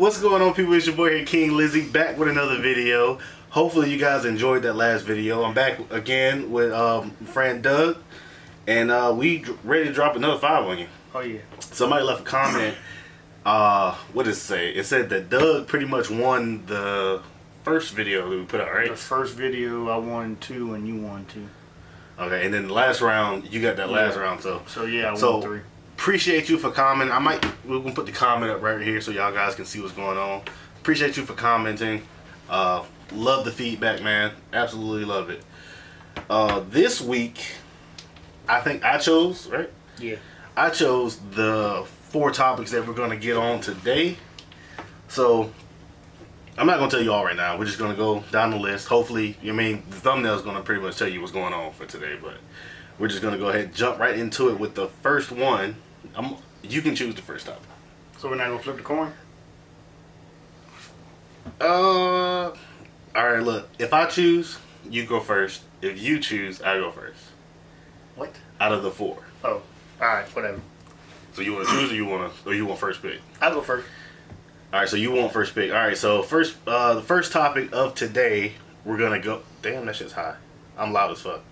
What's going on, people? It's your boy here, King Lizzie, back with another video. Hopefully you guys enjoyed that last video. I'm back again with friend Doug, and we ready to drop another 5 on you. Oh yeah. Somebody left a comment. What did it say? It said that Doug pretty much won the first video that we put out, right? The first video I won 2 and you won 2. Okay, and then the last round, you got that last round, so yeah, I won 3. Appreciate you for commenting. We're gonna put the comment up right here so y'all guys can see what's going on. Appreciate you for commenting. Love the feedback, man. Absolutely love it. This week, I think I chose, right? Yeah. I chose the 4 topics that we're gonna get on today. So I'm not gonna tell you all right now. We're just gonna go down the list. Hopefully, the thumbnail is gonna pretty much tell you what's going on for today, but we're just gonna go ahead and jump right into it with the first one. You can choose the first topic. So we're not gonna flip the coin? All right. Look, if I choose, you go first. If you choose, I go first. What? Out of the 4. Oh, all right, whatever. So you want to choose, or you want first pick? I'll go first. All right. So you want first pick. All right. So the first topic of today, we're gonna go. Damn, that shit's high. I'm loud as fuck.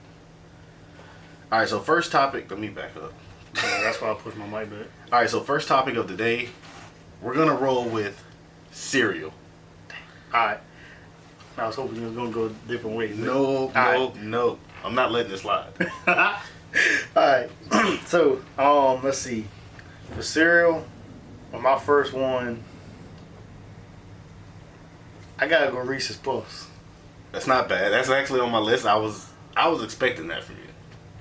All right. So first topic. Let me back up. Yeah, that's why I pushed my mic back. All right, so first topic of the day, we're gonna roll with cereal. All right. I was hoping it was gonna go a different way. No. I'm not letting this slide. All right. So, let's see. For cereal, on my first one, I gotta go Reese's Puffs. That's not bad. That's actually on my list. I was expecting that from you.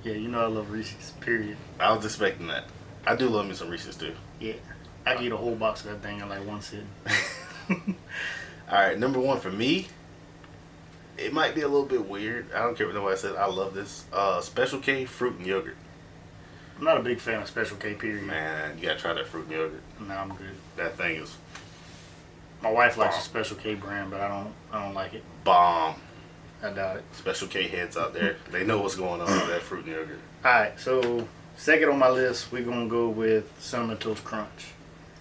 Yeah, you know I love Reese's. Period. I was expecting that. I do love me some Reese's too. Yeah, I can eat a whole box of that thing in like one sitting. All right, number 1 for me. It might be a little bit weird. I don't care what nobody said. I love this. Special K fruit and yogurt. I'm not a big fan of Special K. Period. Man, you gotta try that fruit and yogurt. No, I'm good. That thing is My wife likes a Special K brand, but I don't like it. bomb. I doubt it. Special K heads out there, they know what's going on with that fruit and yogurt. All right, so second on my list, we're gonna go with Cinnamon Toast Crunch.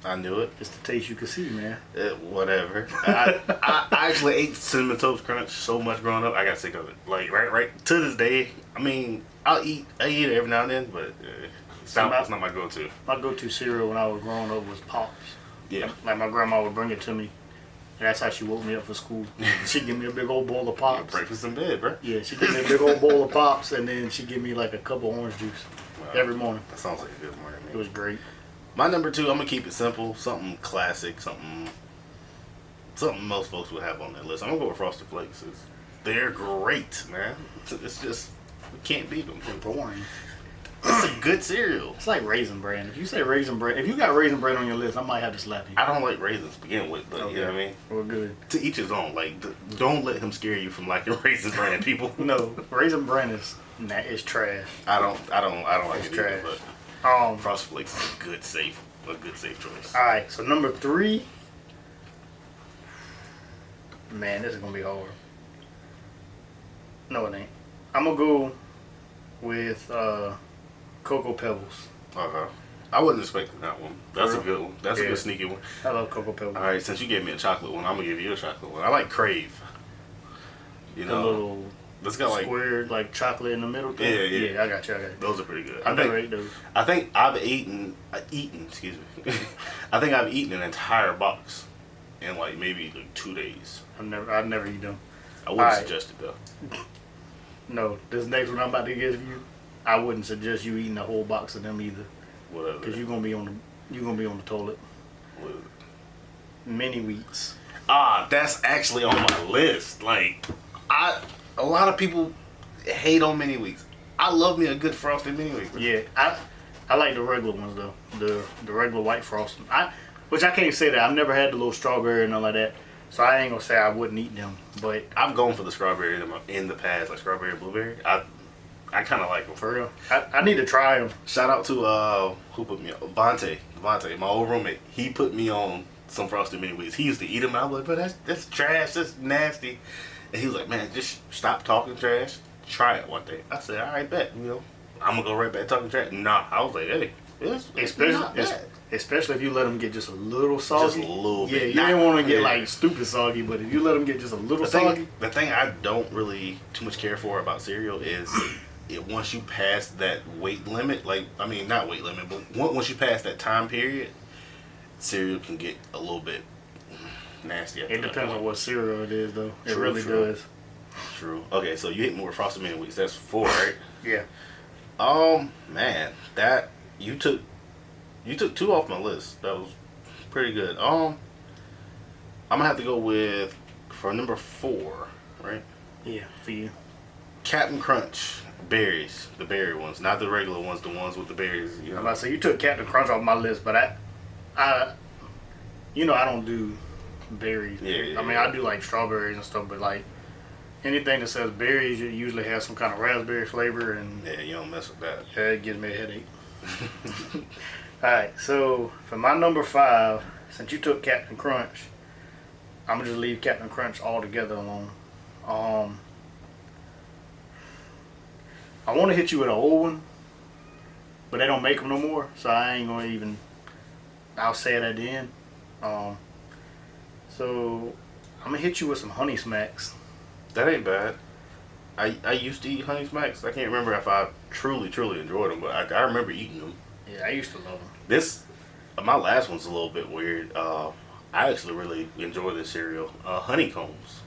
I knew it. It's the taste you can see, man. Whatever. I actually ate Cinnamon Toast Crunch so much growing up, I got sick of it. Like right to this day. I mean, I eat it every now and then, but it's not my go-to. My go-to cereal when I was growing up was Pops. Yeah. Like my grandma would bring it to me. And that's how she woke me up for school. She'd give me a big old bowl of Pops. Breakfast in bed, bro. Yeah, she'd give me a big old bowl of Pops, and then she'd give me like a cup of orange juice every morning. That sounds like a good morning, man. It was great. My number 2, I'm gonna keep it simple. Something classic. Something most folks would have on that list. I'm gonna go with Frosted Flakes. They're great, man. It's just, we can't beat them. They're boring. It's a good cereal. It's like Raisin Bran. If you say Raisin Bran, if you got Raisin Bran on your list, I might have to slap you. I don't like raisins to begin with, but you know what I mean? We're good. To each his own. Like, don't let him scare you from liking Raisin Bran, people. No, Raisin Bran is trash. I don't like it trash. either, but Frosted Flakes is a good safe choice. All right, so number 3. Man, this is gonna be hard. No, it ain't. I'm gonna go with Cocoa Pebbles. I wasn't expecting that one. That's a good one. That's a good sneaky one. I love Cocoa Pebbles. All right, since you gave me a chocolate one, I'm gonna give you a chocolate one. I like Crave. You know, the little it's got like square, like chocolate in the middle thing. Yeah. I got you. Those are pretty good. I never ate those. I think I've eaten. Excuse me. I think I've eaten an entire box in like maybe like 2 days. I've never eaten them. I wouldn't suggest it though. No, this next one I'm about to give you, I wouldn't suggest you eating a whole box of them either. Whatever. Because you're gonna be on the toilet. What is it? Mini wheats. That's actually on my list. Like, a lot of people hate on mini wheats. I love me a good frosted mini wheat. Yeah, I like the regular ones though. The regular white frosting. Which I can't say that I've never had the little strawberry and all like that. So I ain't gonna say I wouldn't eat them, but I've gone for the strawberry in the past, like strawberry and blueberry. I kind of like them. For real, I need to try them. Shout out to who put me on? Vontae, my old roommate. He put me on some frosted mini wheats. He used to eat them. And I was like, bro, that's trash. That's nasty. And he was like, man, just stop talking trash. Try it one day. I said, all right, bet. I'm gonna go right back talking trash. Nah, I was like, hey, it's not bad. Especially if you let them get just a little soggy. Just a little bit. Yeah, you didn't want to get like stupid soggy, but if you let them get just a little soggy. The thing I don't really too much care for about cereal is once you pass that weight limit, not weight limit, but once you pass that time period, cereal can get a little bit nasty. It depends on what cereal it is, though. It True, really does. True. Okay, so you hit me with Frosted Mini Wheats. That's 4, right? Yeah. Man, that you took 2 off my list. That was pretty good. I'm gonna have to go with for number 4, right? Yeah, for you. Captain Crunch berries, the berry ones, not the regular ones, the ones with the berries. I'm about to say you took Captain Crunch off my list, but I don't do berries. Yeah. I mean, I do like strawberries and stuff, but like anything that says berries, it usually has some kind of raspberry flavor, and Yeah, you don't mess with that. yeah, it gives me a headache. Alright, so for my number 5, since you took Captain Crunch, I'm gonna just leave Captain Crunch altogether alone. I want to hit you with an old one, but they don't make them no more, so I ain't gonna even. I'll say it at the end. So I'm gonna hit you with some Honey Smacks. That ain't bad. I used to eat Honey Smacks. I can't remember if I truly enjoyed them, but I remember eating them. My last one's a little bit weird. I actually really enjoy this cereal. Honeycombs.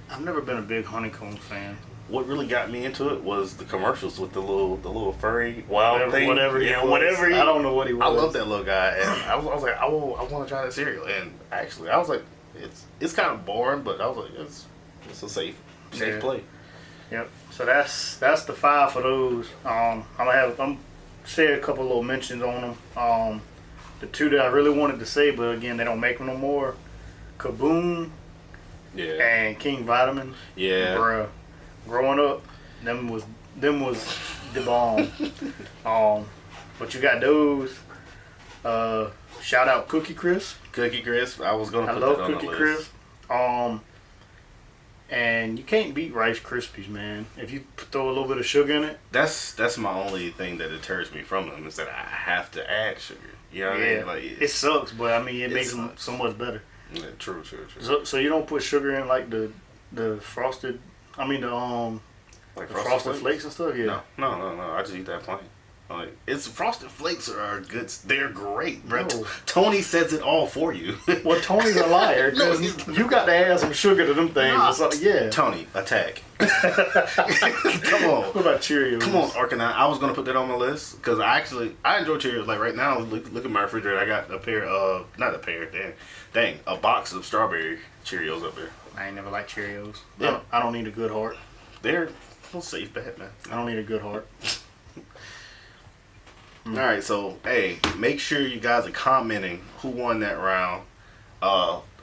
I've never been a big honeycomb fan. What really got me into it was the commercials with the little furry wild thing. Whatever he was. I don't know what he was. I love that little guy, and I was like, I want to try that cereal. And actually, I was like, it's kind of boring, but I was like, it's a safe play. Yep. So that's the 5 for those. I'm say a couple little mentions on them. The 2 that I really wanted to say, but again, they don't make them no more. Kaboom. Yeah. And King Vitamin. Yeah. Bruh. Growing up, them was the bomb. But you got those. Shout out Cookie Crisp. Cookie Crisp. I was gonna. I love Cookie Crisp. And you can't beat Rice Krispies, man. If you throw a little bit of sugar in it. That's my only thing that deters me from them is that I have to add sugar. You know what I mean? Like, it sucks, but I mean it makes them so much better. Yeah, true. So you don't put sugar in like the frosted. I mean the like the frosted flakes and stuff. Yeah. No. I just eat that plain. Like, it's Frosted Flakes are good. They're great, bro. No. Tony says it all for you. Well, Tony's a liar because you got to add some sugar to them things. Nah. So, yeah. Tony, attack. Come on. What about Cheerios? Come on, Arcanine. I was gonna put that on my list because I enjoy Cheerios. Like right now, look at my refrigerator. I got a box of strawberry Cheerios up there. I ain't never liked Cheerios. Yeah. I don't need a good heart. They're a safe bet, man. I don't need a good heart. All right, so hey, make sure you guys are commenting who won that round.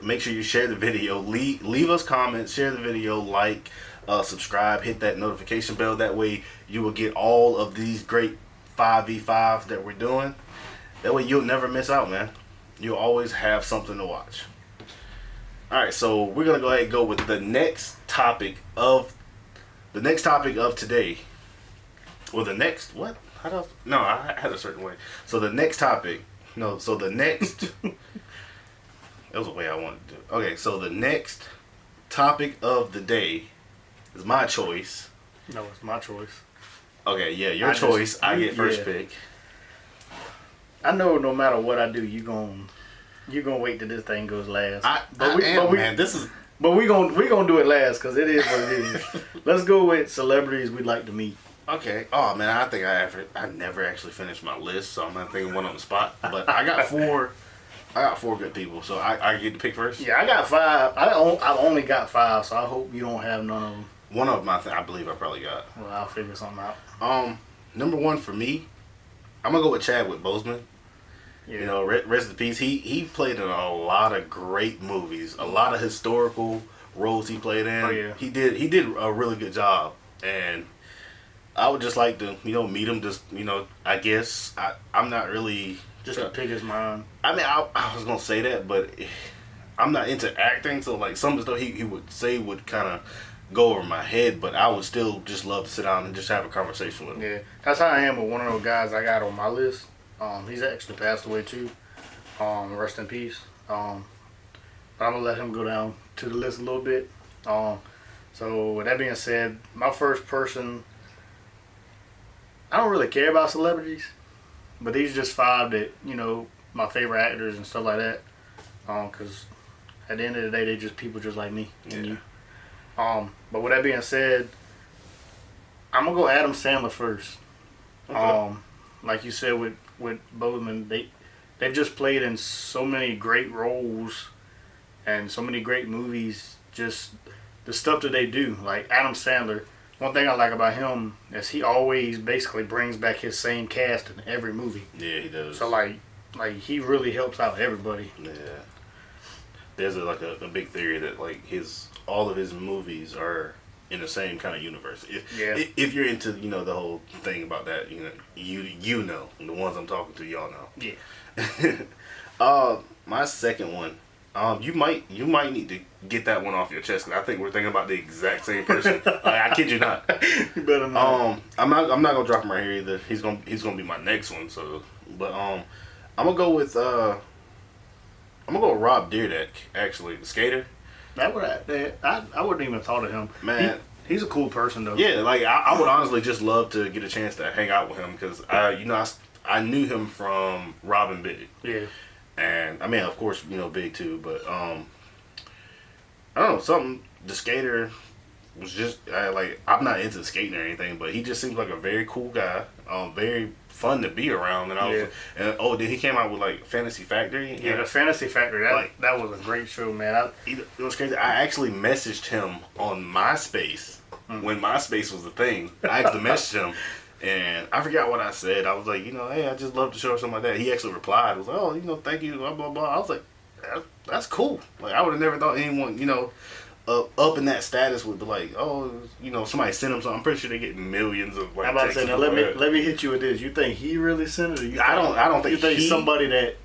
Make sure you share the video. Leave us comments. Share the video. Like, subscribe. Hit that notification bell. That way you will get all of these great 5v5s that we're doing. That way you'll never miss out, man. You'll always have something to watch. All right, so we're gonna go ahead and go with the next topic of today. Well, the next what? I had a certain way. So the next topic. No, so the next. That was the way I wanted to do it. Okay, so the next topic of the day is my choice. No, it's my choice. Okay, yeah, your choice. I get first pick. I know no matter what I do, you gonna wait till this thing goes last. But we gonna do it last because it is what it is. Let's go with celebrities we'd like to meet. Okay. Oh man, I think I never actually finished my list, so I'm not thinking one on the spot. But I got 4. I got 4 good people, so I get to pick first. Yeah, I got 5. I've only got 5, so I hope you don't have none of them. One of them, I believe I probably got. Well, I'll figure something out. Number 1 for me, I'm gonna go with Chadwick Boseman. Yeah. You know, rest in peace. He played in a lot of great movies, a lot of historical roles he played in. Oh yeah. He did a really good job, and I would just like to, meet him. Just, I guess I'm not really just to pick his mind. I mean, I was gonna say that, but I'm not into acting, so like some of the stuff he would say would kind of go over my head. But I would still just love to sit down and just have a conversation with him. Yeah, that's how I am with one of those guys I got on my list. He's actually passed away too. Rest in peace. But I'm gonna let him go down to the list a little bit. So with that being said, my first person, I don't really care about celebrities, but these are just 5 that, my favorite actors and stuff like that. Cause at the end of the day, they just people just like me and you. But with that being said, I'm gonna go Adam Sandler first. Okay. Like you said with Bozeman, they've just played in so many great roles and so many great movies. Just the stuff that they do, like Adam Sandler. One thing I like about him is he always basically brings back his same cast in every movie. Yeah, he does. So like he really helps out everybody. Yeah. There's a big theory that all of his movies are in the same kind of universe. If you're into the whole thing about that, you know the ones I'm talking to, y'all know. Yeah. My second one. You might need to get that one off your chest, because I think we're thinking about the exact same person. I kid you not. You better not. I'm not gonna drop him right here either. He's gonna be my next one. So, but I'm gonna go with Rob Dyrdek, actually, the skater. I wouldn't even thought of him. Man, he's a cool person though. Yeah, I would honestly just love to get a chance to hang out with him, because I knew him from Robin Big. Yeah. And I mean, of course, Big too, but I don't know, the skater was just I'm not into skating or anything, but he just seems like a very cool guy, very fun to be around. And then he came out with Fantasy Factory. Yeah, the Fantasy Factory. That was a great show, man. It was crazy. I actually messaged him on MySpace when MySpace was a thing. I actually messaged him. And I forgot what I said. I was like, hey, I just love the show or something like that. He actually replied. I was like, oh, thank you, blah, blah, blah. I was like, that's cool. I would have never thought anyone, up in that status would be like, oh, somebody sent him something. I'm pretty sure they get millions of I'm about to say, now let me hit you with this. You think he really sent it? Or I don't think you think somebody that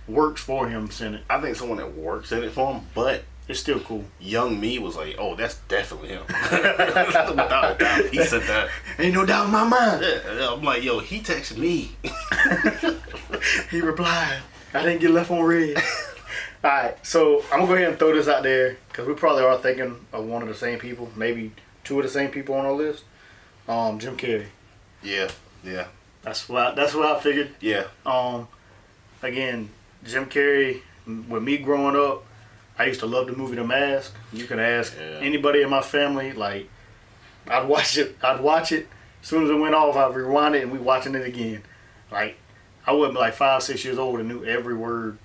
works for him sent it? I think someone that works sent it for him, but it's still cool. Young me was like, oh, that's definitely him. Without a doubt, he said that. Ain't no doubt in my mind. Yeah, I'm like, yo, he texted me. He replied, I didn't get left on red. Alright, so I'm going to go ahead and throw this out there, because we probably are thinking of one of the same people, maybe 2 of the same people on our list. Jim Carrey. Yeah. That's what I figured. Yeah. Again, Jim Carrey, with me growing up, I used to love the movie The Mask. You can ask anybody in my family. I'd watch it. As soon as it went off, I'd rewind it and we watching it again. I wasn't 5, 6 years old and knew every word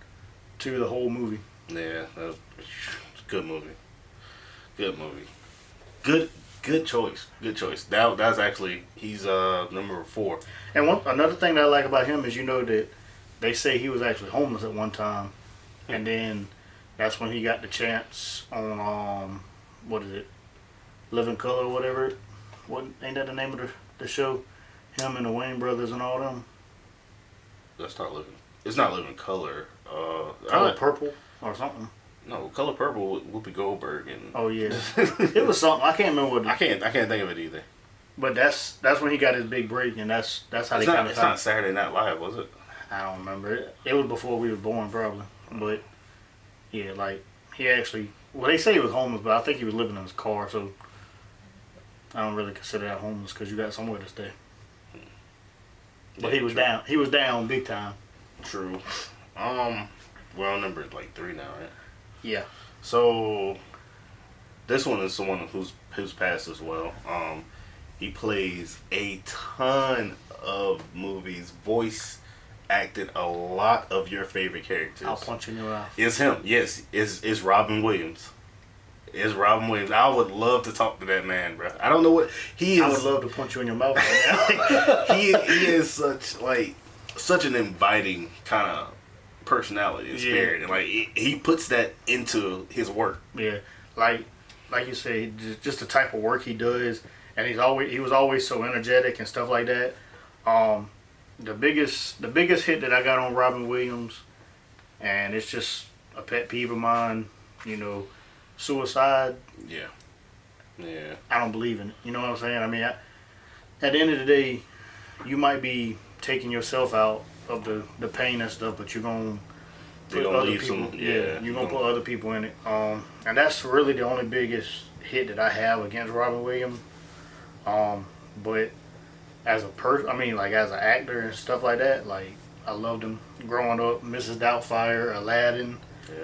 to the whole movie. Yeah, that was a good movie. Good movie. Good choice. Good choice. That's actually, he's number 4. And another thing that I like about him is that they say he was actually homeless at one time, and then that's when he got the chance on what is it, Living Color or whatever. Ain't that the name of the show? Him and the Wayne brothers and all them. That's not Living. It's not Living Color. Color Purple or something. No, Color Purple with Whoopi Goldberg and. Oh yeah, it was something. I can't remember what. I can't think of it either. But that's when he got his big break, and that's how they kind of. It's not Saturday Night Live, was it? I don't remember. It was before we were born, probably. But yeah, he actually. Well, they say he was homeless, but I think he was living in his car, so I don't really consider that homeless because you got somewhere to stay. But he was down. He was down big time. True. We're on number 3 now, right? Yeah. So this one is someone who's passed as well. He plays a ton of movies, voice acted a lot of your favorite characters. I'll punch you in your eye. It's him. Yes, it's Robin Williams. It's Robin Williams. I would love to talk to that man, bro. I don't know what he is. I would love to punch you in your mouth right now. he is such an inviting kind of personality and spirit, and he puts that into his work. Yeah, like you say, just the type of work he does, and he was always so energetic and stuff like that. The biggest hit that I got on Robin Williams, and it's just a pet peeve of mine, suicide. Yeah. I don't believe in it. You know what I'm saying? I mean, at the end of the day, you might be taking yourself out of the pain and stuff, but you're gonna put gonna other leave people. some. Yeah, you're gonna put other people in it. And that's really the only biggest hit that I have against Robin Williams. But as a person, I mean, like as an actor and stuff like that, like I loved him growing up. Mrs. Doubtfire, Aladdin,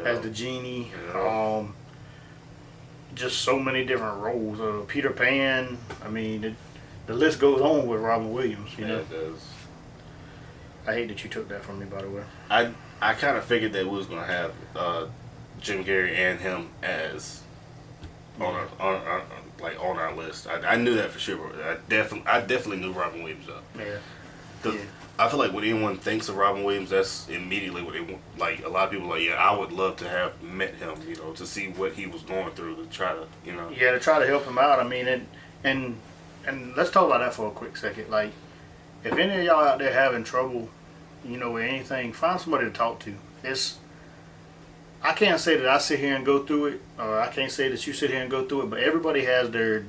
as the genie. Yeah. Just so many different roles. Peter Pan. I mean, the list goes on with Robin Williams. You know, it does. I hate that you took that from me, by the way. I kind of figured that we was gonna have Jim Carrey and him as on our list. I knew that for sure. I definitely knew Robin Williams up. Yeah. I feel like when anyone thinks of Robin Williams, that's immediately what they want. Like a lot of people are like, yeah, I would love to have met him, you know, to see what he was going through, to try to, you know. Yeah, to try to help him out. I mean, and let's talk about that for a quick second. Like, if any of y'all out there having trouble, you know, with anything, find somebody to talk to. I can't say that I sit here and go through it, or I can't say that you sit here and go through it, but everybody has their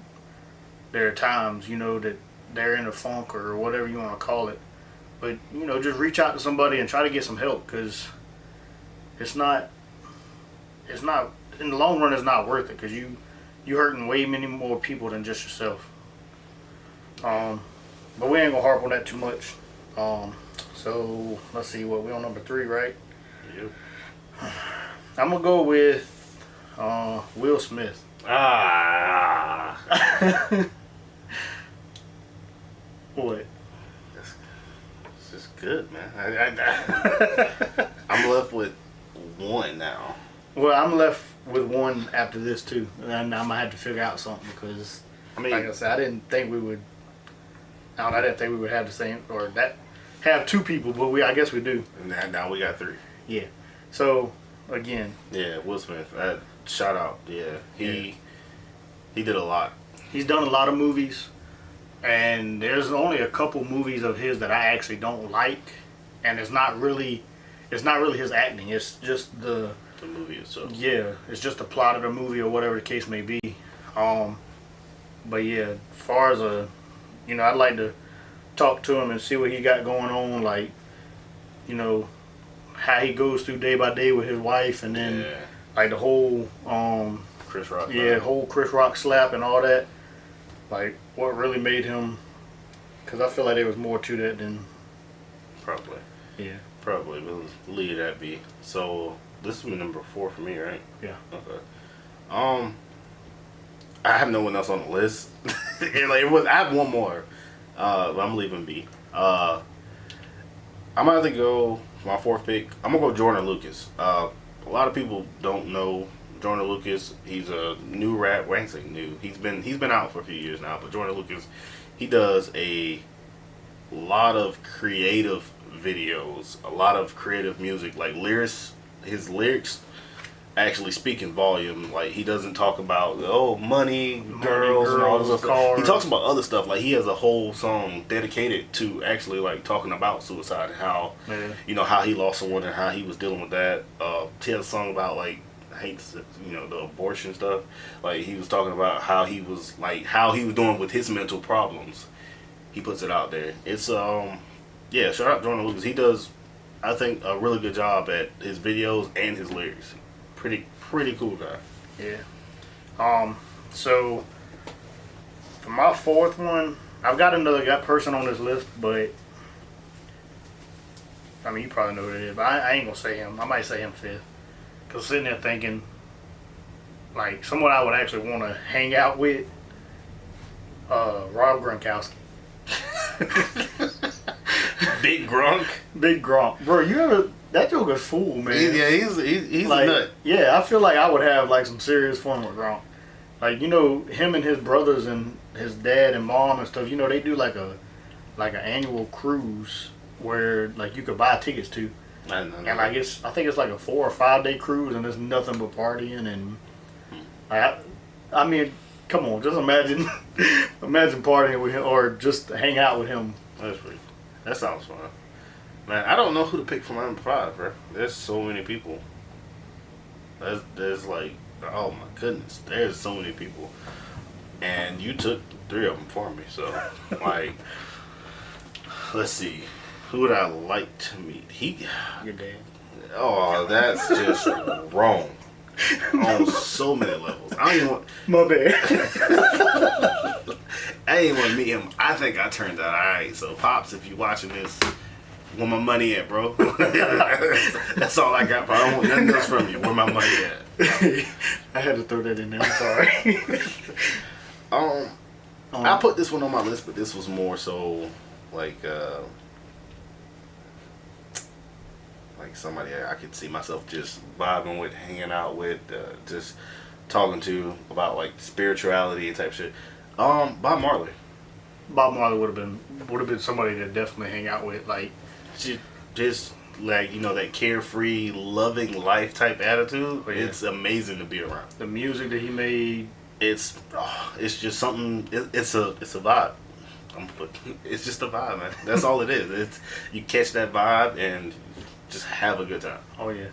times, you know, that they're in a funk or whatever you want to call it. But, you know, just reach out to somebody and try to get some help, because it's not, in the long run, it's not worth it, because you hurting way many more people than just yourself. But we ain't gonna harp on that too much. So let's see, we on number 3, right? Yep. I'm gonna go with Will Smith. What? It's just good, man. I'm left with one now. Well, I'm left with one after this too, and I'm gonna have to figure out something, because, I mean, like I said, I didn't think we would have the same, or that have 2 people, but I guess we do. And now we got 3. Yeah. So again. Yeah, Will Smith. Shout out. Yeah, he did a lot. He's done a lot of movies, and there's only a couple movies of his that I actually don't like, and it's not really his acting. It's just the movie itself. Yeah, it's just the plot of the movie or whatever the case may be. But yeah, as far as I'd like to talk to him and see what he got going on, like, you know, how he goes through day by day with his wife, and then like the whole Chris Rock. whole Chris Rock slap and all that. Like, what really made him? Because I feel like there was more to that than. Probably. Yeah. Probably. We'll leave that be. So this is number 4 for me, right? Yeah. Okay. I have no one else on the list. I have one more, but I'm leaving B. I'm gonna have to go my 4th pick. I'm gonna go Jordan Lucas. A lot of people don't know Jordan Lucas. He's a new rap. Well, I ain't say new. He's been out for a few years now. But Jordan Lucas, he does a lot of creative videos, a lot of creative music, like lyrics. His lyrics actually speak in volume. Like, he doesn't talk about money, girls, and all this stuff. He talks about other stuff. Like, he has a whole song dedicated to actually like talking about suicide and how how he lost someone and how he was dealing with that. He has a song about, like, I hate to, the abortion stuff. Like, he was talking about how he was doing with his mental problems. He puts it out there. It's shout out Jordan Lucas. He does, I think, a really good job at his videos and his lyrics. Pretty cool guy. Yeah. So for my 4th one, I've got another person on this list, but I mean, you probably know who it is, but I ain't gonna say him. I might say him 5th. Cause sitting there thinking, like, someone I would actually want to hang out with, Rob Gronkowski. Big Gronk. Bro, that joker's fool, man. He's like, a nut. Yeah, I feel like I would have like some serious fun with Gronk. Like, him and his brothers and his dad and mom and stuff, they do like an annual cruise where, like, you could buy tickets to. And like, I think it's like a 4 or 5 day cruise, and it's nothing but partying, and I mean, come on, just imagine partying with him, or just hang out with him. That sounds fun. Man, I don't know who to pick for my number 5, bro. There's so many people. There's like, oh my goodness, there's so many people, and you took 3 of them for me. So, like, let's see. Who would I like to meet? Your dad. Oh, that's just wrong on so many levels. I don't even want. My bad. I didn't want to meet him. I think I turned out alright. So, Pops, if you watching this, where my money at, bro? That's all I got, bro. I don't want nothing else from you. Where my money at? I had to throw that in there. I'm sorry. I put this one on my list, but this was more so like somebody I could see myself just vibing with, hanging out with, just talking to about like spirituality and type shit. Bob Marley. Bob Marley would have been somebody to definitely hang out with, like just like, you know, that carefree, loving life type attitude. Yeah. It's amazing to be around. the music that he made. It's just something. It's a vibe. It's just a vibe, man. That's all it is. It's you catch that vibe and just have a good time. Oh yeah.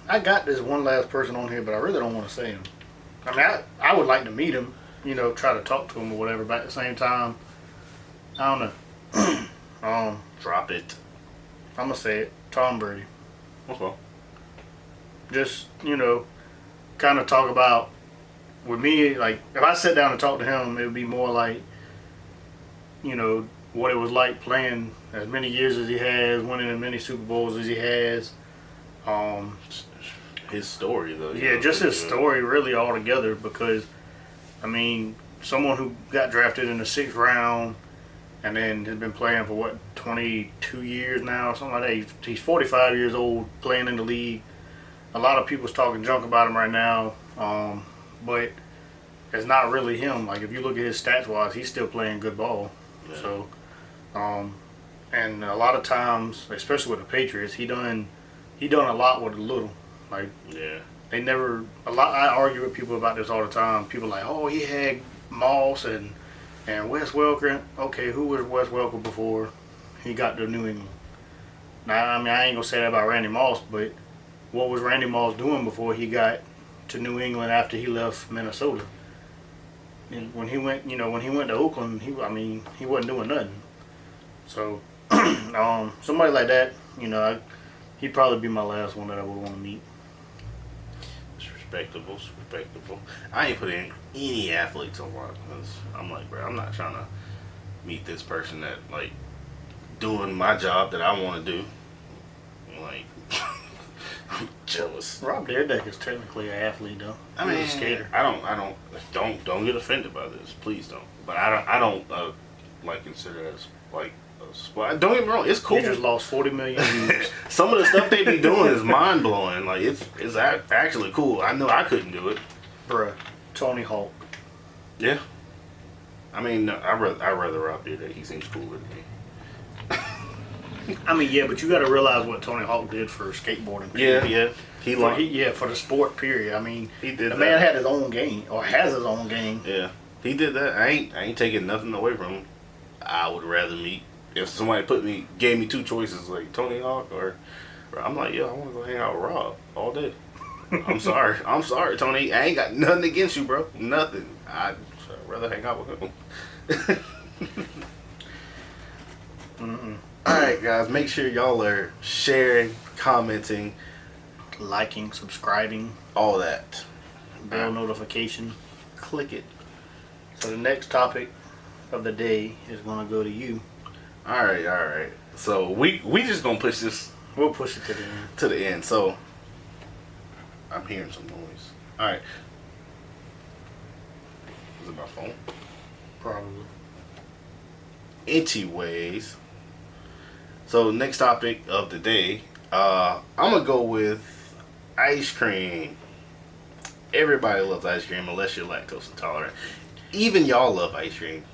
I got this one last person on here, but I really don't want to say him. I mean, I would like to meet him, you know, try to talk to him or whatever. But at the same time, I don't know. Drop it. I'm gonna say it. Tom Brady. Okay. Just, you know, kind of talk about, with me, like, if I sat down and talked to him, it would be more like, you know, what it was like playing as many years as he has, winning as many Super Bowls as he has. His story, though. Yeah, just his story, really, altogether, because, I mean, someone who got drafted in the 6th round and then has been playing for, 22 years now or something like that. He's 45 years old, playing in the league. A lot of people's talking junk about him right now, but it's not really him. Like, if you look at his stats-wise, he's still playing good ball. Yeah. So, and a lot of times, especially with the Patriots, he done a lot with a little. Like, yeah, they never. I argue with people about this all the time. People like, oh, he had Moss and Wes Welker. Okay, who was Wes Welker before he got to New England? Now, I mean, I ain't gonna say that about Randy Moss, but what was Randy Moss doing before he got to New England after he left Minnesota? And when he went to Oakland, he wasn't doing nothing. So, somebody like that, you know, he'd probably be my last one that I would want to meet. It's respectable. I ain't putting any athletes on one because I'm like, bro, I'm not trying to meet this person that like doing my job that I want to do. Like, I'm jealous. Rob Dyrdek is technically an athlete, though. I mean, he's a skater. Don't get offended by this, please don't. But I don't like consider it as like a sport. Don't get me wrong, it's cool. He just lost 40 million views. Some of the stuff they be doing is mind blowing. Like it's actually cool. I know I couldn't do it, Bruh, Tony Hawk. Yeah. I mean, I rather Rob Dyrdek. He seems cooler to me. I mean, yeah, but you got to realize what Tony Hawk did for skateboarding. Yeah. For the sport, period. I mean, he did. The man had his own game, or has his own game. Yeah, he did that. I ain't taking nothing away from him. I would rather meet if somebody gave me two choices like Tony Hawk or I'm like, yeah, I want to go hang out with Rob all day. I'm sorry, Tony. I ain't got nothing against you, bro. Nothing. I'd rather hang out with him. Alright, guys, make sure y'all are sharing, commenting, liking, subscribing, all that. Bell notification. Click it. So the next topic of the day is going to go to you. Alright. So we just going to push this. We'll push it to the end. So I'm hearing some noise. Alright. Is it my phone? Probably. Anyways. So next topic of the day, I'm gonna go with ice cream. Everybody loves ice cream unless you're lactose intolerant. Even y'all love ice cream.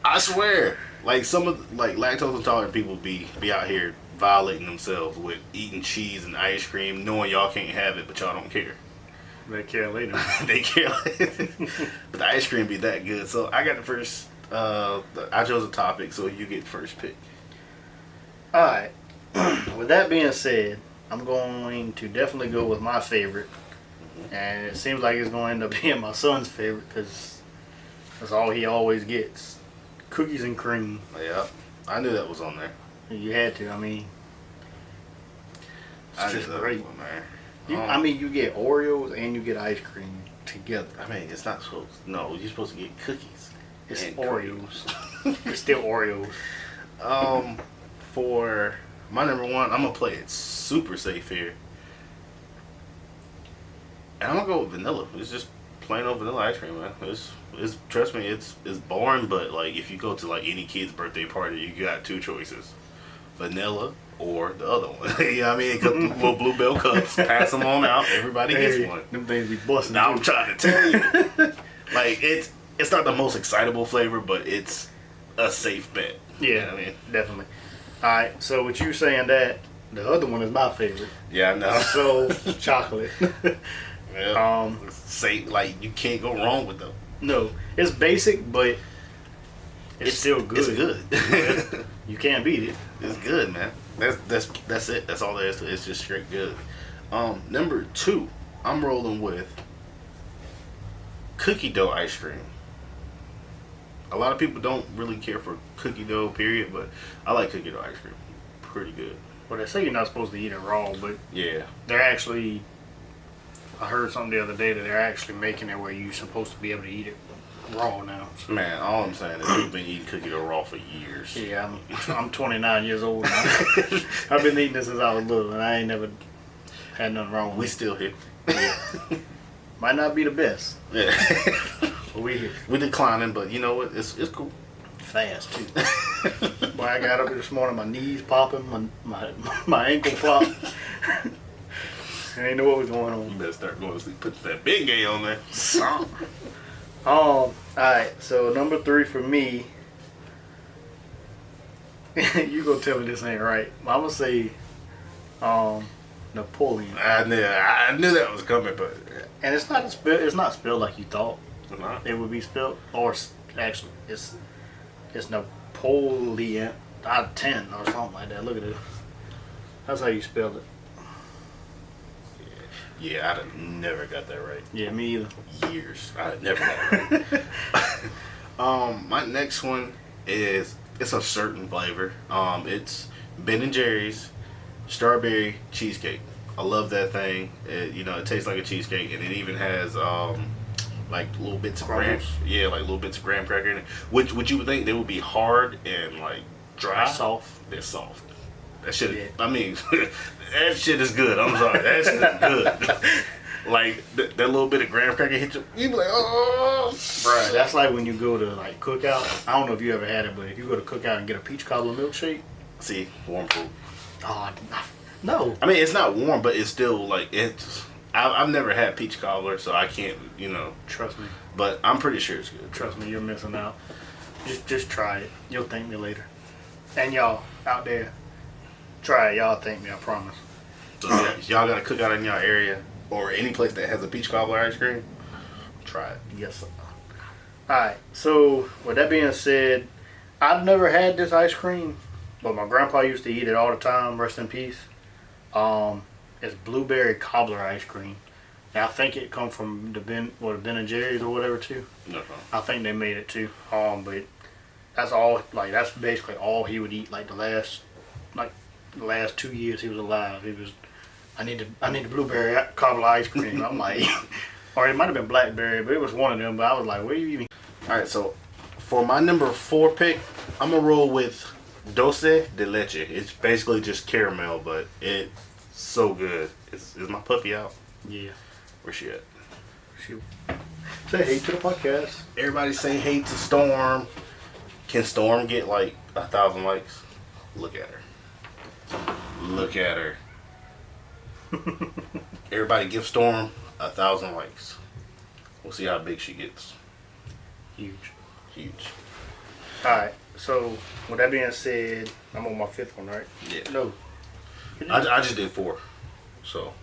I swear. Like some of lactose intolerant people be out here violating themselves with eating cheese and ice cream, knowing y'all can't have it, but y'all don't care. They care later. They care later. But the ice cream be that good. So I got the first. I chose a topic, so you get first pick. Alright. With that being said, I'm going to definitely go with my favorite. And it seems like it's going to end up being my son's favorite because that's all he always gets. cookies and cream. Yeah, I knew that was on there. You had to. I mean, it's just great. One, man. You get Oreos and you get ice cream together. I mean, it's not supposed. No, you're supposed to get cookies. It's Oreos. It's still Oreos. For my number one, I'm gonna play it super safe here, and I'm gonna go with vanilla. It's just plain old vanilla ice cream, man. It's trust me, it's boring, but like if you go to like any kid's birthday party, you got two choices: vanilla or the other one. You know what I mean? Little Bluebell cups, pass them on out. Everybody gets one. Them things be busting. Now I'm trying to tell you, like it's not the most excitable flavor, but it's a safe bet. Yeah, you know what I mean, definitely. All right, so with you saying that, the other one is my favorite. Yeah, I know. So chocolate. Yeah. Say like you can't go wrong with them. No, it's basic, but it's still good. It's good. You can't beat it. It's good, man. That's it. That's all there is to it. It's just straight good. Number 2, I'm rolling with cookie dough ice cream. A lot of people don't really care for cookie dough, period, but I like cookie dough ice cream. Pretty good. Well, they say you're not supposed to eat it raw, but Yeah. they're actually. I heard something the other day that they're actually making it where you're supposed to be able to eat it raw now. So, Man, all I'm saying is we've been eating cookie dough raw for years. yeah, I'm 29 years old now. I've been eating this since I was little, and I ain't never had nothing wrong with We it. still here. Might not be the best, Yeah. but we here. We're declining, but you know what? It's cool. Fast too. Boy, I got up this morning, my knees popping, my ankle popped. I didn't know what was going You on. better start going to sleep. Put that big gay on there. Alright, so number 3 for me. You gonna tell me this ain't right. I'm gonna say Napoleon. I knew that was coming, but And it's not spelled like you thought it's not. it would be spelled. Or actually it's Napoleon out of 10 or something like that. Look at it. That's how you spell it. Yeah, I'd have never got that right. Yeah, me either. Years. I'd have never got it right. My next one it's a certain flavor. It's Ben & Jerry's strawberry cheesecake. I love that thing. It tastes like a cheesecake, and it even has like little bits of graham. Yeah, like little bits of graham cracker in it. Which you would think they would be hard and like dry. Soft. They're soft. That shit. Yeah. I mean, that shit is good. I'm sorry. That shit is good. Like that little bit of graham cracker hit you. You be like, oh, Bruh, that's like when you go to like Cookout. I don't know if you ever had it, but if you go to Cookout and get a peach cobbler milkshake. See, warm fruit. Oh, no. I mean, it's not warm, but it's still like it's. I've never had peach cobbler, so I can't, Trust me. But I'm pretty sure it's good. Trust me, you're missing out. Just try it. You'll thank me later. And y'all out there, try it. Y'all thank me, I promise. So yeah, if y'all got a cookout in y'all area or any place that has a peach cobbler ice cream, try it. Yes, sir. Alright, so with that being said, I've never had this ice cream, but my grandpa used to eat it all the time, rest in peace. It's blueberry cobbler ice cream. And I think it come from the Ben and Jerry's or whatever too. No. I think they made it too. But that's all. Like that's basically all he would eat. Like the last 2 years he was alive, he was. I need the blueberry cobbler ice cream. I'm like, or it might have been blackberry, but it was one of them. But I was like, where you even? All right, so for my number 4 pick, I'm gonna roll with dulce de leche. It's basically just caramel, but it's so good. Is my puppy out? Yeah. Where's she at? Say hey to the podcast. Everybody say hey to Storm. Can Storm get like 1,000 likes? Look at her. Look at her. Everybody give Storm 1,000 likes. We'll see how big she gets. Huge. Huge. Alright, so with that being said, I'm on my 5th one, right? Yeah. No. I just did 4. So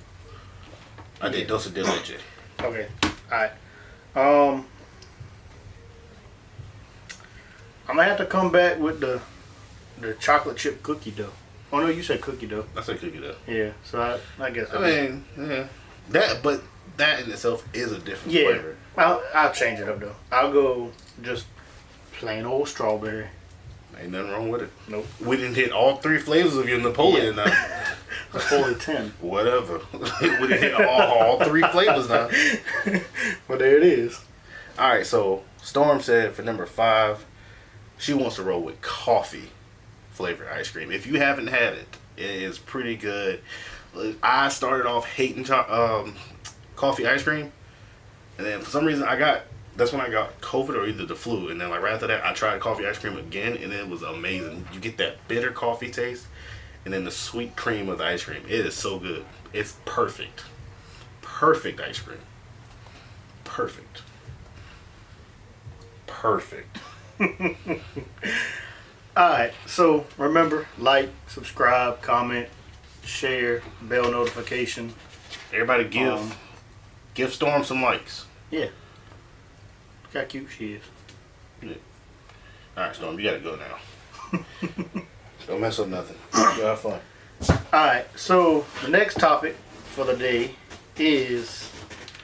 I did dulce de leche. Okay. Alright. I'm gonna have to come back with the chocolate chip cookie dough. Oh no, you said cookie dough. I say cookie dough. Yeah, so I guess. I mean, yeah. That in itself is a different yeah. flavor. I'll change it up though. I'll go just Plain old strawberry. Ain't nothing wrong with it. Nope. We didn't hit all 3 flavors of your Napoleon now. That's fully 10. Whatever. We didn't hit all 3 flavors now. But there it is. Alright, so Storm said for number 5, she wants to roll with coffee flavored ice cream. If you haven't had it, it is pretty good. I started off hating coffee ice cream, and then for some reason that's when I got COVID or either the flu, and then like right after that I tried coffee ice cream again, and it was amazing. You get that bitter coffee taste, and then the sweet cream of the ice cream. It is so good. It's perfect. Perfect ice cream. Perfect. Alright, so remember, like, subscribe, comment, share, bell notification. Everybody give Storm some likes. Yeah. Look how cute she is. Yeah. Alright, Storm, you gotta go now. Don't mess up nothing. Go have fun. Alright, so the next topic for the day is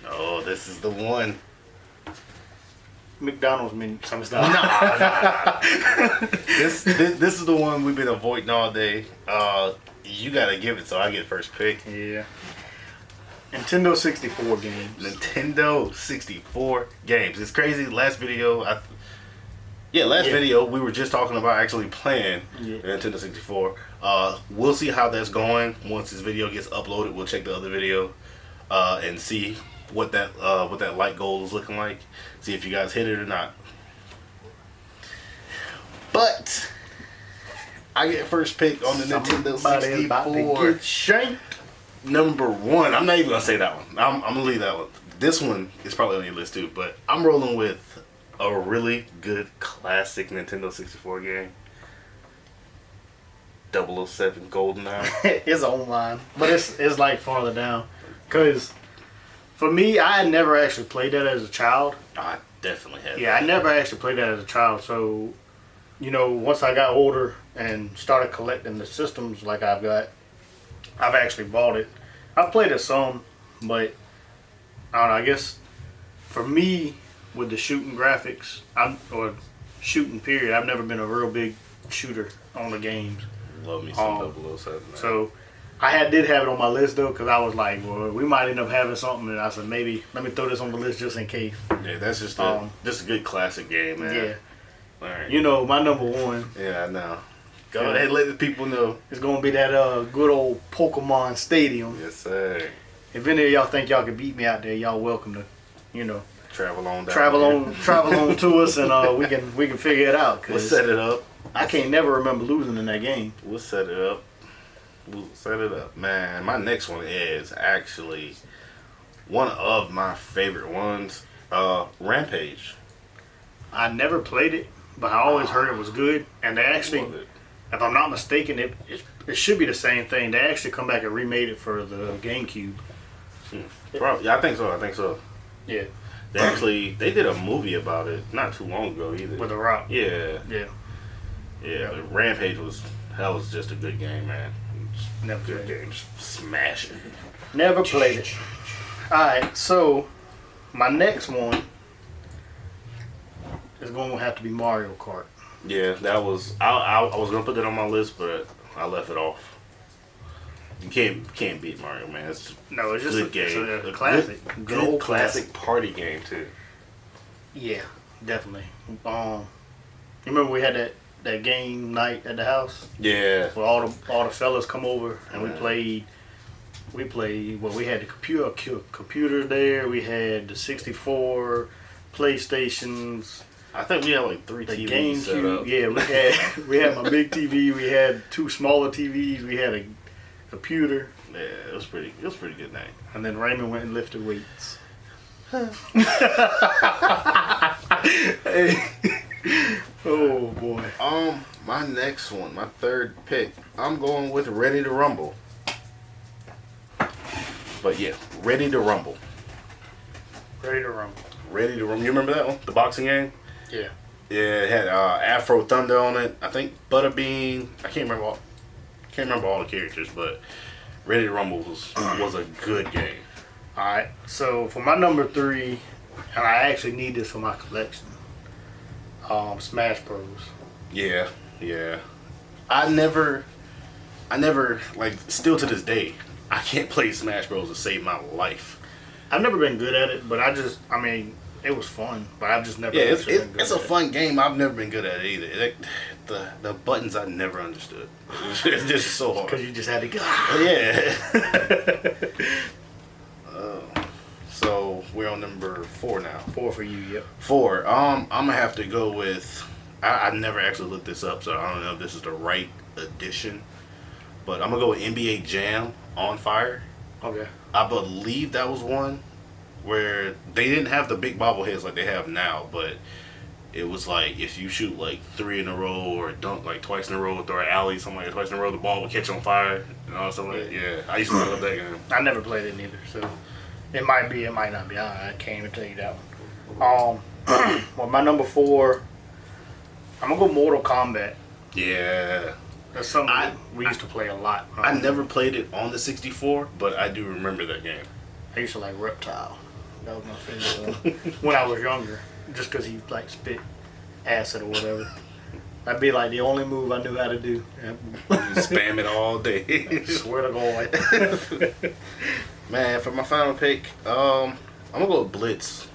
Oh, this is the one. McDonald's menu. Some stuff. Nah. This is the one we've been avoiding all day. You gotta give it so I get first pick. Yeah. Nintendo 64 games. Nintendo 64 games. It's crazy. Last video, video we were just talking about actually playing Nintendo 64. We'll see how that's going once this video gets uploaded. We'll check the other video and see what that light goal is looking like. See if you guys hit it or not. But I get first pick on the Nintendo 64. About to get shanked. Number 1. I'm not even gonna say that one. I'm gonna leave that one. This one is probably on your list too, but I'm rolling with a really good classic Nintendo 64 game. 007 GoldenEye. It's online, but it's like farther down. Cause for me, I had never actually played that as a child. I definitely have. Yeah, I never actually played that as a child. So, once I got older and started collecting the systems like I've actually bought it. I've played it some, but I don't know. I guess for me, with the shooting graphics, or shooting period, I've never been a real big shooter on the games. Love me some 007. Man. So I did have it on my list though, because I was like, well, we might end up having something, and I said maybe let me throw this on the list just in case. Yeah, that's just a good classic game, man. Yeah. All right. My number 1. Yeah, I know. Go ahead, let the people know. It's gonna be that good old Pokemon Stadium. Yes, sir. If any of y'all think y'all can beat me out there, y'all welcome to, travel on to us, and we can figure it out. We'll set it up. I can't never remember losing in that game. We'll set it up. Man, my next one is actually one of my favorite ones. Rampage. I never played it, but I always heard it was good. And they actually, if I'm not mistaken, it should be the same thing. They actually come back and remade it for the GameCube. Probably, yeah, I think so. Yeah. They did a movie about it not too long ago either. With The Rock. Yeah. Yeah. Yeah, Rampage was just a good game, man. Never Good played game. Smashing. Never played it. Alright, so my next one is going to have to be Mario Kart. Yeah, that was I was gonna put that on my list, but I left it off. You can't beat Mario, man. It's just good game. It's a classic. Good old classic party game too. Yeah, definitely. You remember we had that game night at the house? Yeah. Where all the fellas come over and we played. Well, we had the computer there. We had the 64, PlayStations. I think we had like 3 TVs set up. Yeah, we had my big TV. We had 2 smaller TVs. We had a computer. Yeah, it was pretty good night. And then Raymond went and lifted weights. Oh boy. My next one, my third pick, I'm going with Ready to Rumble. But yeah, Ready to Rumble. Ready to Rumble. Ready to Rumble. You remember that one? The boxing game? Yeah. Yeah, it had Afro Thunder on it. I think Butterbean. I can't remember all the characters, but Ready to Rumble was a good game. Alright, so for my number 3, and I actually need this for my collection. Smash Bros. Yeah. I never, like, still to this day, I can't play Smash Bros. To save my life. I've never been good at it, but I mean, it was fun, but I've just never. Yeah, been good it's a fun game. I've never been good at it either. The buttons I never understood. It's just so hard. Because you just had to go. Yeah. So we're on number 4 now. 4 for you, yep. 4. I'm gonna have to go with. I never actually looked this up, so I don't know if this is the right edition. But I'm gonna go with NBA Jam On Fire. Okay. I believe that was one where they didn't have the big bobbleheads like they have now, but it was like if you shoot like 3 in a row or dunk like twice in a row, throw an alley, something like that, twice in a row, the ball would catch on fire and all stuff like that. Yeah, I used to love that game. I never played it neither, so it might be, it might not be. I can't even tell you that one. Well, my number 4, I'm gonna go Mortal Kombat. Yeah. That's something we used to play a lot. I never played it on the 64, but I do remember that game. I used to like Reptile. That was my favorite one when I was younger, just because he like spit acid or whatever. That'd be like the only move I knew how to do. Spam it all day. Swear to God. Man, for my final pick, I'm gonna go with Blitz.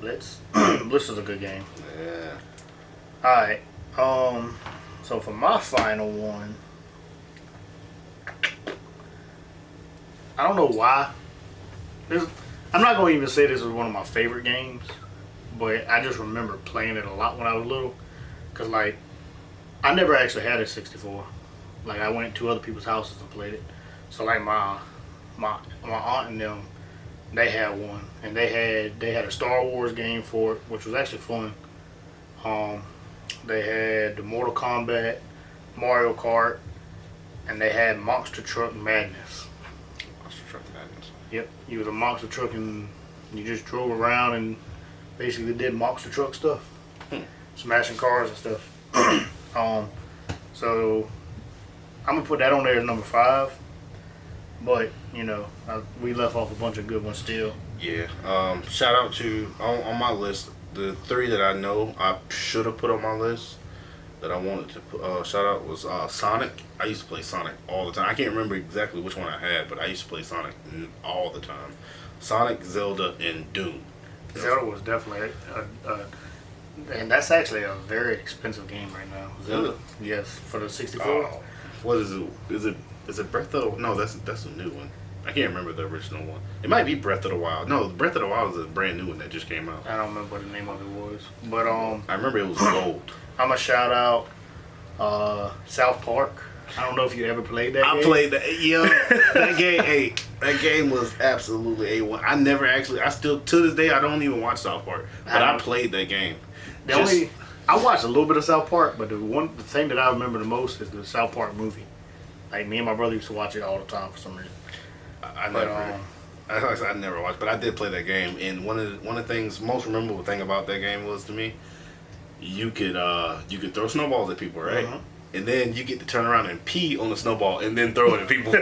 Blitz. Blitz is a good game. Yeah. Alright. So for my final one, I don't know why. I'm not going to even say this is one of my favorite games, but I just remember playing it a lot when I was little. Because, like, I never actually had a 64. Like, I went to other people's houses and played it. So, like, my aunt and them, they had one. And they had a Star Wars game for it, which was actually fun. They had the Mortal Kombat, Mario Kart, and they had Monster Truck Madness. Monster Truck Madness. Yep, you was a monster truck and you just drove around and basically did monster truck stuff, smashing cars and stuff. So I'm gonna put that on there as number 5. But you know, we left off a bunch of good ones still. Yeah. Shout out to on my list. The 3 that I know I should have put on my list that I wanted to put, shout out was Sonic. I used to play Sonic all the time. I can't remember exactly which one I had, but I used to play Sonic all the time. Sonic, Zelda, and Doom. Zelda was definitely and that's actually a very expensive game right now. Zelda, yes, for the 64. What is it? Is it Breath of the... No, that's a new one. I can't remember the original one. It might be Breath of the Wild. No, Breath of the Wild is a brand new one that just came out. I don't remember what the name of it was, but I remember it was gold. I'm gonna shout out South Park. I don't know if you ever played that game. I played that. Yeah, that game. Hey, that game was absolutely A1. I never actually. I still to this day I don't even watch South Park, but I played that game. I watched a little bit of South Park, but the thing that I remember the most is the South Park movie. Like me and my brother used to watch it all the time for some reason. I never watched, but I did play that game. And one of the things, most memorable thing about that game was to me, you could throw snowballs at people, right? Uh-huh. And then you get to turn around and pee on the snowball and then throw it at people.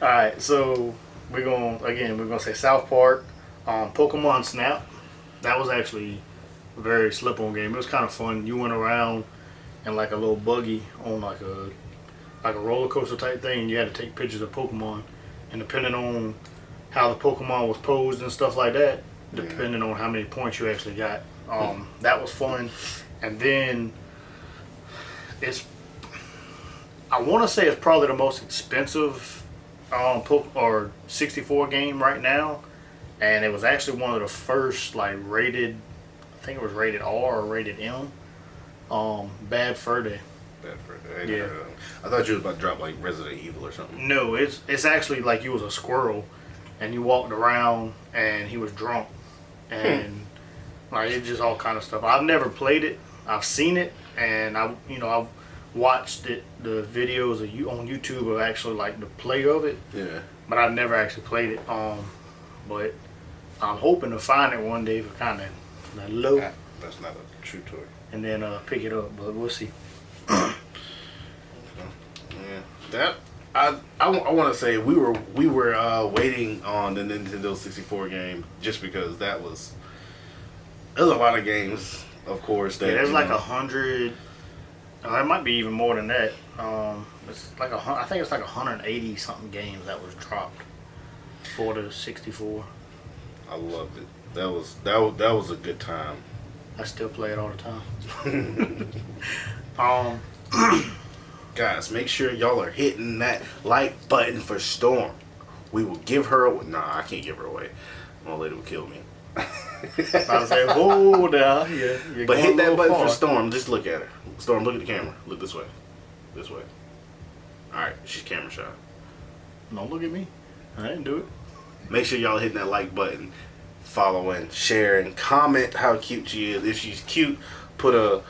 All right, so we're gonna say South Park, Pokemon Snap. That was actually a very slip-on game. It was kind of fun. You went around in like a little buggy on like a roller coaster type thing, and you had to take pictures of Pokemon, and depending on how the Pokemon was posed and stuff like that, depending on how many points you actually got, that was fun. And then I want to say it's probably the most expensive 64 game right now, and it was actually one of the first like rated, I think it was rated R or rated M, Bad Fur Day. Yeah. I thought you was about to drop like Resident Evil or something. No, it's actually like you was a squirrel, and you walked around, and he was drunk, and like it's just all kind of stuff. I've never played it. I've seen it, and I've watched the videos on YouTube of actually like the play of it. Yeah. But I've never actually played it. But I'm hoping to find it one day for kind of low. That's not a true toy. And then pick it up, but we'll see. Yeah, that I want to say we were waiting on the Nintendo 64 game just because there's a lot of games of course. That, yeah, there's like 100. It might be even more than that. It's like I think it's like 180 something games that was dropped for the 64. I loved it. That was a good time. I still play it all the time. Guys, make sure y'all are hitting that like button for Storm. We will give her away. Nah, I can't give her away. My lady will kill me. I was like, hold down. Yeah, but hit that button for Storm. Just look at her. Storm, look at the camera. Look this way. This way. Alright, she's camera shy. Don't look at me. I didn't do it. Make sure y'all hitting that like button, following, sharing, comment how cute she is. If she's cute, put a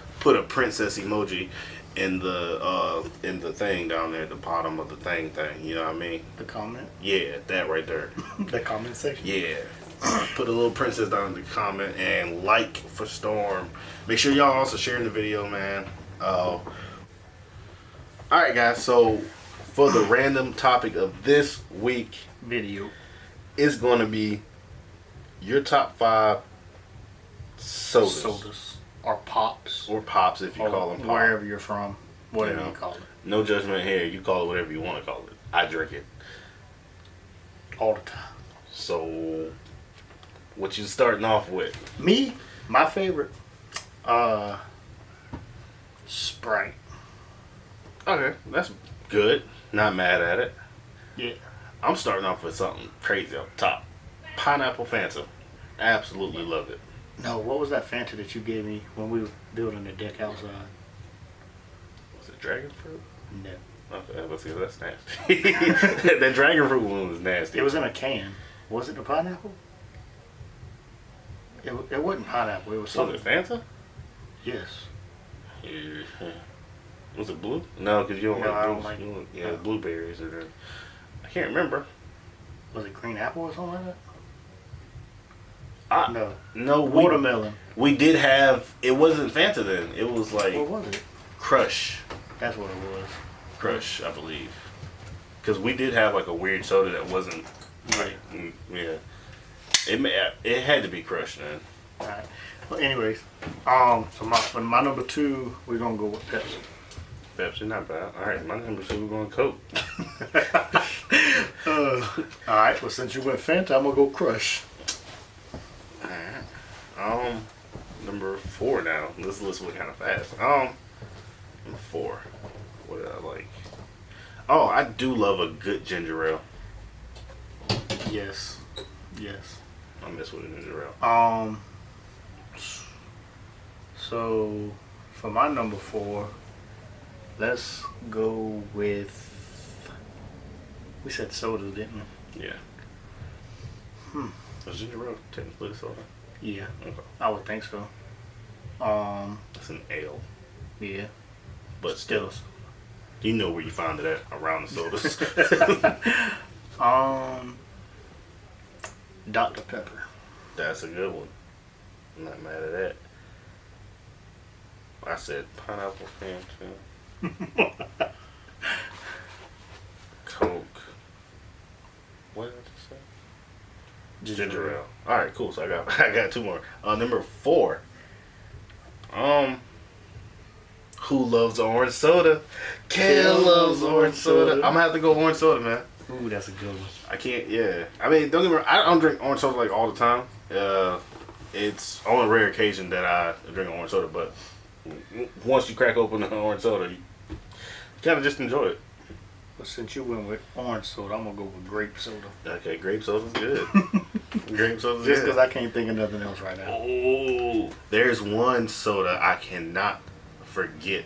princess emoji in the thing down there at the bottom of the thing. You know what I mean? The comment? Yeah, that right there. The comment section? Yeah. Put a little princess down in the comment and like for Storm. Make sure y'all also sharing the video, man. Alright guys, so for the random topic of this week video, it's going to be your top 5 sodas. Or pops. Or pops if you call them pop. Wherever you're from. Whatever you call it. No judgment here. You call it whatever you want to call it. I drink it. All the time. So, what you starting off with? Me? My favorite? Sprite. Okay, that's good. Not mad at it. Yeah. I'm starting off with something crazy up top. Pineapple Fanta. Absolutely love it. No, what was that Fanta that you gave me when we were building the deck outside? Was it dragon fruit? No. Okay, let's see. That's nasty. That dragon fruit one was nasty. It was in a can. Was it the pineapple? It wasn't pineapple. It was something. Was it Fanta? Yes. Yeah. Was it blue? No, because you don't No, like I don't blue. like Yeah, blueberries. Or I can't remember. Was it green apple or something like that? No. Watermelon. We did have. It wasn't Fanta then. It was like. What was it? Crush. That's what it was. Crush, I believe. Because we did have like a weird soda that wasn't. Like, yeah. It had to be Crush then. Alright. Well, anyways, so for my number 2, we're gonna go with Pepsi. Pepsi, not bad. All right, my number 2, we're going Coke. Alright, well, since you went Fanta, I'm gonna go Crush. Alright. Number 4 now. This list went kind of fast. Number 4. What did I like? Oh, I do love a good ginger ale. Yes. I miss with a ginger ale. So for my number 4, let's go with. We said soda, didn't we? Yeah. Is ginger ale technically a soda? Yeah. Okay. I would think so. It's an ale. Yeah. But still, you know where you find it at, around the sodas. Dr. Pepper. That's a good one. I'm not mad at that. I said pineapple Fanta. Coke. What did I say? Ginger ale. All right, cool. So I got 2 more. Number 4. Who loves orange soda? Kale loves orange soda. I'm gonna have to go orange soda, man. Ooh, that's a good one. I can't. Yeah. I mean, don't get me wrong. I don't drink orange soda like all the time. It's on a rare occasion that I drink orange soda. But once you crack open an orange soda, you kind of just enjoy it. But since you went with orange soda, I'm gonna go with grape soda. Okay, grape soda's good. Grape soda's Just good. because I can't think of nothing else right now. Oh, there's one soda I cannot forget.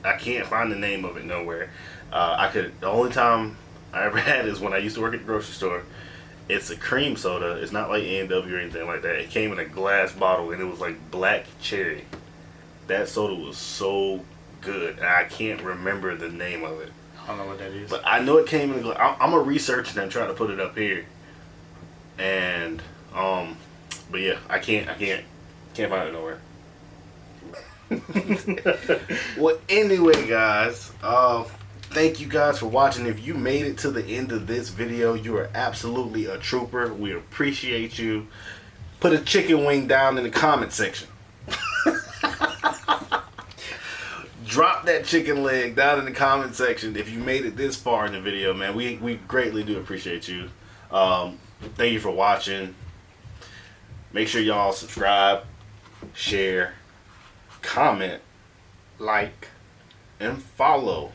I can't find the name of it nowhere. The only time I ever had is when I used to work at the grocery store. It's a cream soda. It's not like A&W or anything like that. It came in a glass bottle and it was like black cherry. That soda was so good. And I can't remember the name of it. I don't know what that is. But I know it came in a glass. I'm gonna research it and try to put it up here. And but yeah, I can't find it nowhere. Well, anyway, guys, thank you guys for watching. If you made it to the end of this video, you are absolutely a trooper. We appreciate you. Put a chicken wing down in the comment section. drop that chicken leg down in the comment section if you made it this far in the video, man. We greatly do appreciate you. Thank you for watching. Make sure y'all subscribe, share, comment, Like, and follow.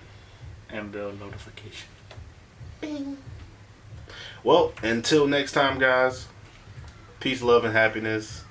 and bell notification. Bing. Well, until next time, guys. Peace, love, and happiness.